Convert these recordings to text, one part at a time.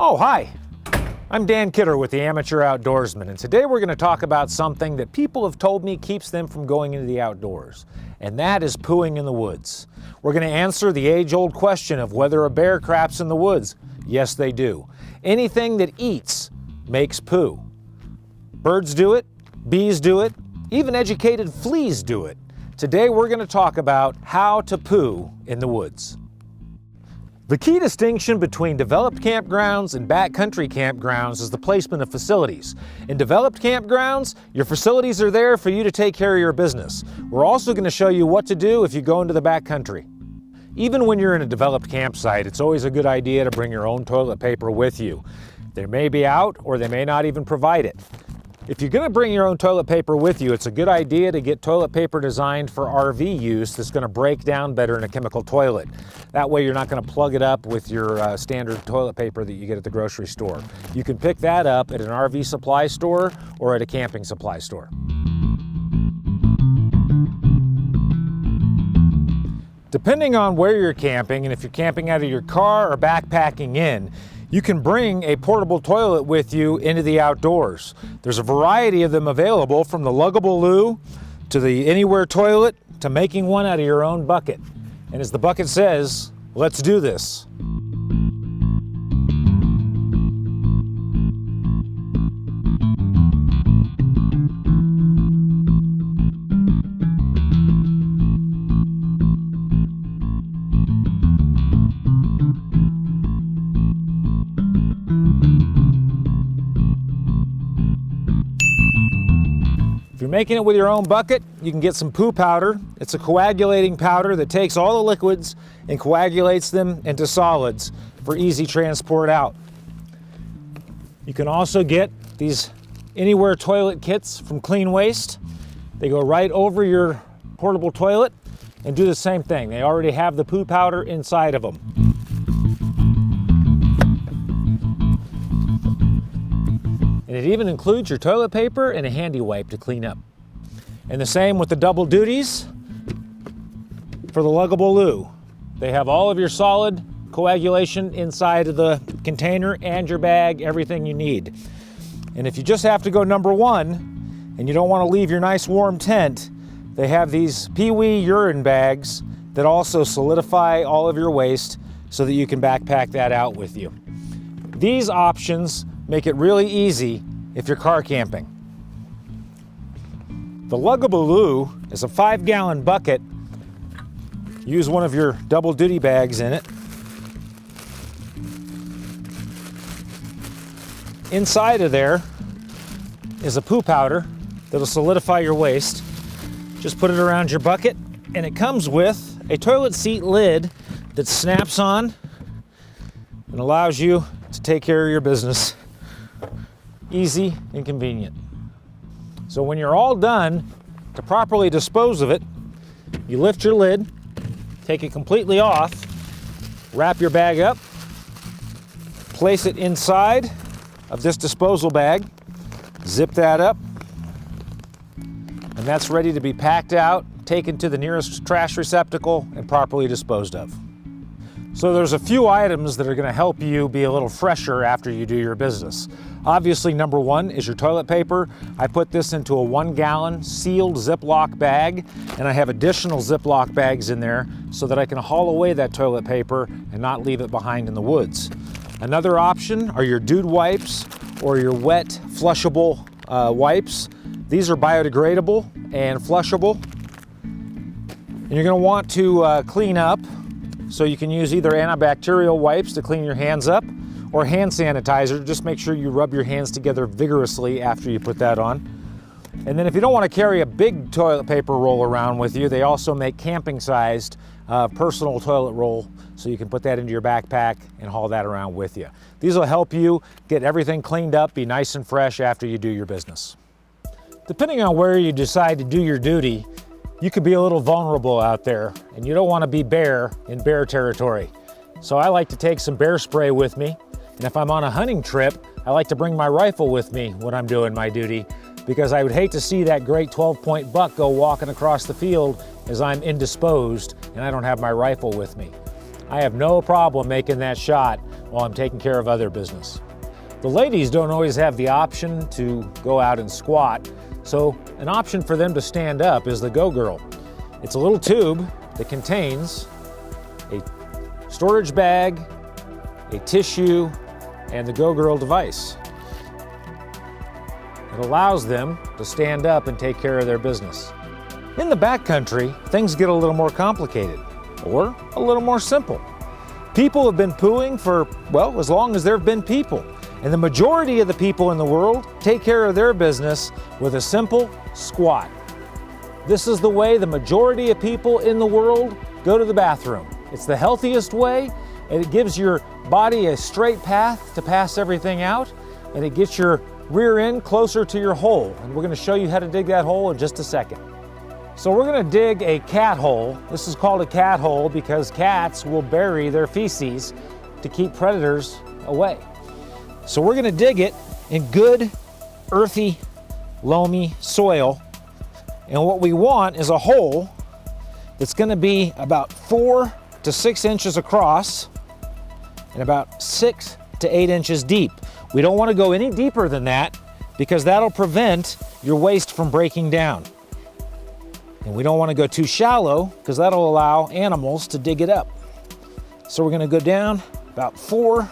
Oh, hi. I'm Dan Kidder with the Amateur Outdoorsman, and today we're going to talk about something that people have told me keeps them from going into the outdoors, and that is pooing in the woods. We're going to answer the age-old question of whether a bear craps in the woods. Yes, they do. Anything that eats makes poo. Birds do it, bees do it, even educated fleas do it. Today we're going to talk about how to poo in the woods. The key distinction between developed campgrounds and backcountry campgrounds is the placement of facilities. In developed campgrounds, your facilities are there for you to take care of your business. We're also going to show you what to do if you go into the backcountry. Even when you're in a developed campsite, it's always a good idea to bring your own toilet paper with you. They may be out or they may not even provide it. If you're going to bring your own toilet paper with you, it's a good idea to get toilet paper designed for RV use that's going to break down better in a chemical toilet. That way you're not going to plug it up with your standard toilet paper that you get at the grocery store. You can pick that up at an RV supply store or at a camping supply store. Depending on where you're camping, and if you're camping out of your car or backpacking in, you can bring a portable toilet with you into the outdoors. There's a variety of them available, from the luggable loo to the anywhere toilet to making one out of your own bucket. And as the bucket says, let's do this. If you're making it with your own bucket, you can get some poo powder. It's a coagulating powder that takes all the liquids and coagulates them into solids for easy transport out. You can also get these anywhere toilet kits from Clean Waste. They go right over your portable toilet and do the same thing. They already have the poo powder inside of them. And it even includes your toilet paper and a handy wipe to clean up. And the same with the double duties for the luggable loo. They have all of your solid coagulation inside of the container and your bag, everything you need. And if you just have to go number one and you don't want to leave your nice warm tent, they have these pee-wee urine bags that also solidify all of your waste so that you can backpack that out with you. These options make it really easy if you're car camping. The luggable loo is a 5-gallon bucket. Use one of your double duty bags in it. Inside of there is a poo powder that'll solidify your waste. Just put it around your bucket, and it comes with a toilet seat lid that snaps on and allows you to take care of your business. Easy and convenient. So when you're all done, to properly dispose of it, you lift your lid, take it completely off, wrap your bag up, place it inside of this disposal bag, zip that up, and that's ready to be packed out, taken to the nearest trash receptacle, and properly disposed of. So there's a few items that are going to help you be a little fresher after you do your business. Obviously, number one is your toilet paper. I put this into a 1-gallon sealed Ziploc bag, and I have additional Ziploc bags in there so that I can haul away that toilet paper and not leave it behind in the woods. Another option are your dude wipes or your wet flushable wipes. These are biodegradable and flushable. And you're going to want to clean up. So you can use either antibacterial wipes to clean your hands up or hand sanitizer. Just make sure you rub your hands together vigorously after you put that on. And then if you don't want to carry a big toilet paper roll around with you, they also make camping-sized personal toilet roll, so you can put that into your backpack and haul that around with you. These will help you get everything cleaned up, be nice and fresh after you do your business. Depending on where you decide to do your duty, you could be a little vulnerable out there, and you don't want to be bear in bear territory. So I like to take some bear spray with me, and if I'm on a hunting trip, I like to bring my rifle with me when I'm doing my duty, because I would hate to see that great 12-point buck go walking across the field as I'm indisposed and I don't have my rifle with me. I have no problem making that shot while I'm taking care of other business. The ladies don't always have the option to go out and squat, so an option for them to stand up is the Go Girl. It's a little tube that contains a storage bag, a tissue, and the Go Girl device. It allows them to stand up and take care of their business. In the backcountry, things get a little more complicated, or a little more simple. People have been pooing for, well, as long as there have been people. And the majority of the people in the world take care of their business with a simple squat. This is the way the majority of people in the world go to the bathroom. It's the healthiest way, and it gives your body a straight path to pass everything out, and it gets your rear end closer to your hole. And we're going to show you how to dig that hole in just a second. So we're going to dig a cat hole. This is called a cat hole because cats will bury their feces to keep predators away. So we're going to dig it in good, earthy, loamy soil. And what we want is a hole that's going to be about 4 to 6 inches across and about 6 to 8 inches deep. We don't want to go any deeper than that because that'll prevent your waste from breaking down. And we don't want to go too shallow because that'll allow animals to dig it up. So we're going to go down about 4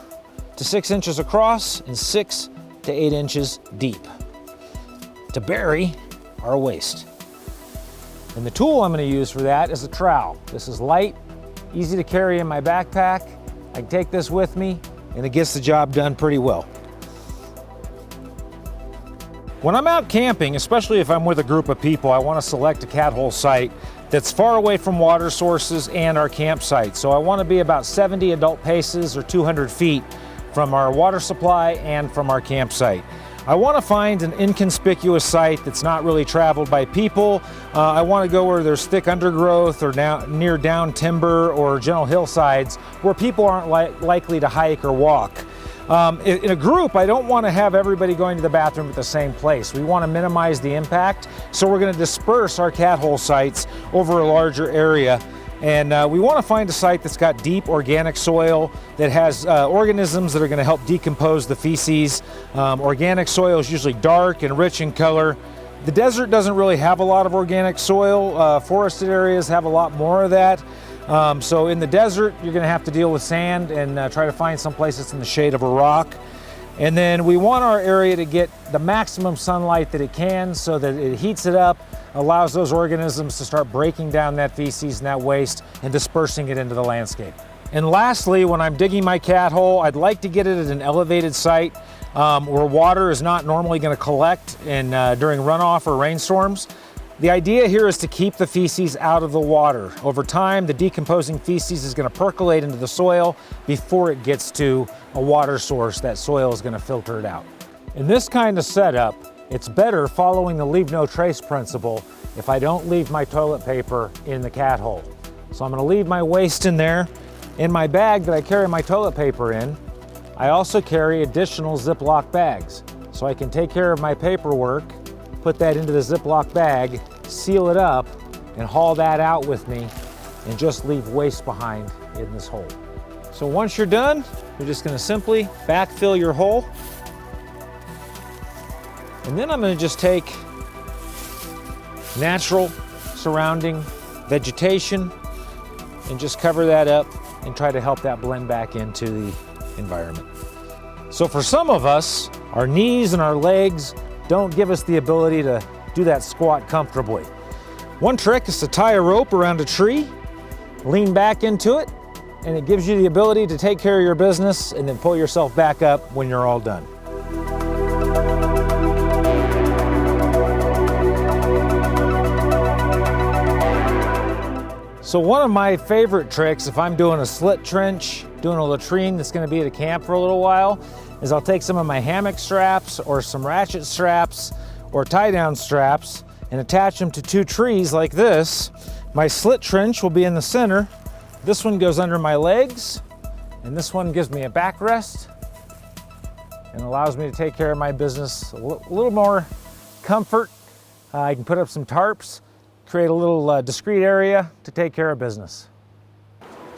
to 6 inches across and 6 to 8 inches deep to bury our waste. And the tool I'm going to use for that is a trowel. This is light, easy to carry in my backpack. I can take this with me and it gets the job done pretty well. When I'm out camping, especially if I'm with a group of people, I want to select a cat hole site that's far away from water sources and our campsite. So I want to be about 70 adult paces or 200 feet from our water supply and from our campsite. I want to find an inconspicuous site that's not really traveled by people. I want to go where there's thick undergrowth or near down timber or gentle hillsides where people aren't likely to hike or walk. In a group, I don't want to have everybody going to the bathroom at the same place. We want to minimize the impact, so we're going to disperse our cat hole sites over a larger area. And we want to find a site that's got deep organic soil, that has organisms that are going to help decompose the feces. Organic soil is usually dark and rich in color. The desert doesn't really have a lot of organic soil. Forested areas have a lot more of that. So in the desert, you're going to have to deal with sand and try to find some place that's in the shade of a rock. And then we want our area to get the maximum sunlight that it can so that it heats it up, allows those organisms to start breaking down that feces and that waste and dispersing it into the landscape. And lastly, when I'm digging my cat hole, I'd like to get it at an elevated site where water is not normally going to collect during runoff or rainstorms. The idea here is to keep the feces out of the water. Over time, the decomposing feces is going to percolate into the soil before it gets to a water source. That soil is going to filter it out. In this kind of setup, it's better following the leave no trace principle if I don't leave my toilet paper in the cat hole. So I'm going to leave my waste in there. In my bag that I carry my toilet paper in, I also carry additional Ziploc bags. So I can take care of my paperwork, put that into the Ziploc bag, seal it up, and haul that out with me and just leave waste behind in this hole. So once you're done, you're just going to simply backfill your hole. And then I'm going to just take natural surrounding vegetation and just cover that up and try to help that blend back into the environment. So for some of us, our knees and our legs don't give us the ability to do that squat comfortably. One trick is to tie a rope around a tree, lean back into it, and it gives you the ability to take care of your business and then pull yourself back up when you're all done. So one of my favorite tricks, if I'm doing a slit trench, doing a latrine that's going to be at a camp for a little while, is I'll take some of my hammock straps or some ratchet straps or tie-down straps and attach them to two trees like this. My slit trench will be in the center. This one goes under my legs, and this one gives me a backrest and allows me to take care of my business a little more comfort. I can put up some tarps, create a little discreet area to take care of business.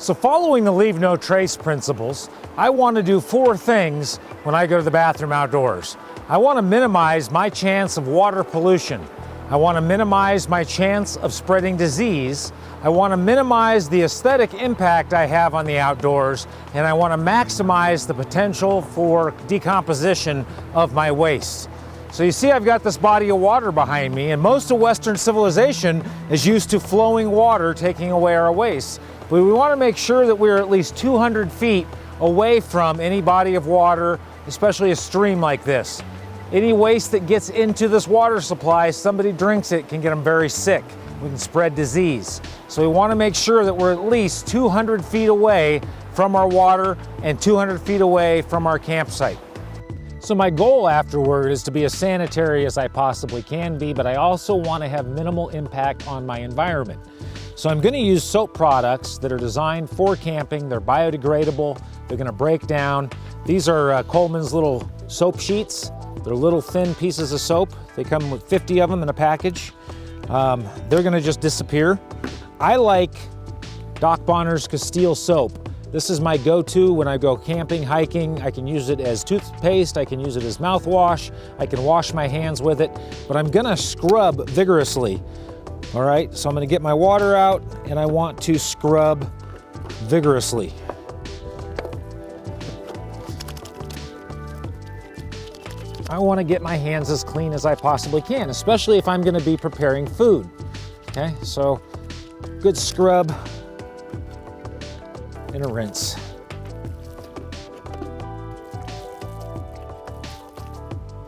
So following the leave no trace principles, I want to do 4 things when I go to the bathroom outdoors. I want to minimize my chance of water pollution. I want to minimize my chance of spreading disease. I want to minimize the aesthetic impact I have on the outdoors, and I want to maximize the potential for decomposition of my waste. So you see I've got this body of water behind me, and most of Western civilization is used to flowing water taking away our waste. But we want to make sure that we're at least 200 feet away from any body of water, especially a stream like this. Any waste that gets into this water supply, somebody drinks it, can get them very sick. We can spread disease. So we want to make sure that we're at least 200 feet away from our water and 200 feet away from our campsite. So my goal afterward is to be as sanitary as I possibly can be, but I also want to have minimal impact on my environment. So I'm going to use soap products that are designed for camping. They're biodegradable. They're going to break down. These are Coleman's little soap sheets. They're little thin pieces of soap. They come with 50 of them in a package. They're going to just disappear. I like Doc Bonner's Castile soap. This is my go-to when I go camping, hiking. I can use it as toothpaste. I can use it as mouthwash. I can wash my hands with it, but I'm going to scrub vigorously. All right, so I'm going to get my water out and I want to scrub vigorously. I want to get my hands as clean as I possibly can, especially if I'm going to be preparing food. Okay, so good scrub and a rinse.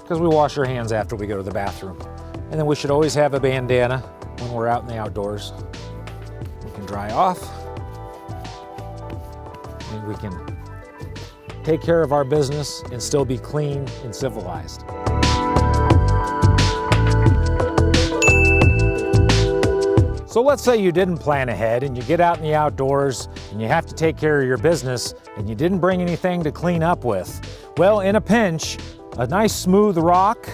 Because we wash our hands after we go to the bathroom. And then we should always have a bandana when we're out in the outdoors. We can dry off and we can take care of our business and still be clean and civilized. So let's say you didn't plan ahead and you get out in the outdoors and you have to take care of your business and you didn't bring anything to clean up with. Well, in a pinch, a nice smooth rock,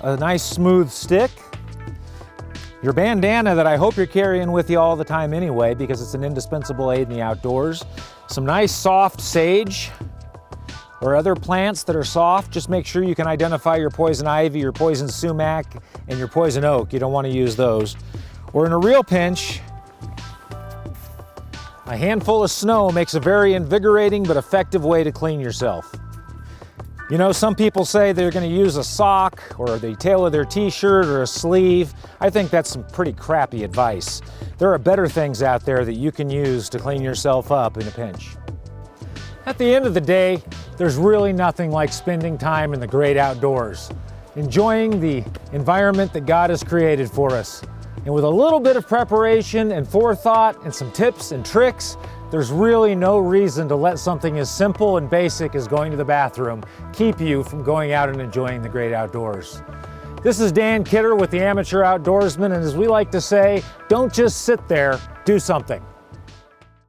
a nice smooth stick, your bandana that I hope you're carrying with you all the time anyway because it's an indispensable aid in the outdoors, some nice soft sage or other plants that are soft. Just make sure you can identify your poison ivy, your poison sumac, and your poison oak. You don't want to use those. Or in a real pinch, a handful of snow makes a very invigorating but effective way to clean yourself. You know, some people say they're going to use a sock or the tail of their t-shirt or a sleeve. I think that's some pretty crappy advice. There are better things out there that you can use to clean yourself up in a pinch. At the end of the day, there's really nothing like spending time in the great outdoors, enjoying the environment that God has created for us. And with a little bit of preparation and forethought and some tips and tricks, there's really no reason to let something as simple and basic as going to the bathroom keep you from going out and enjoying the great outdoors. This is Dan Kidder with the Amateur Outdoorsman, and as we like to say, don't just sit there, do something.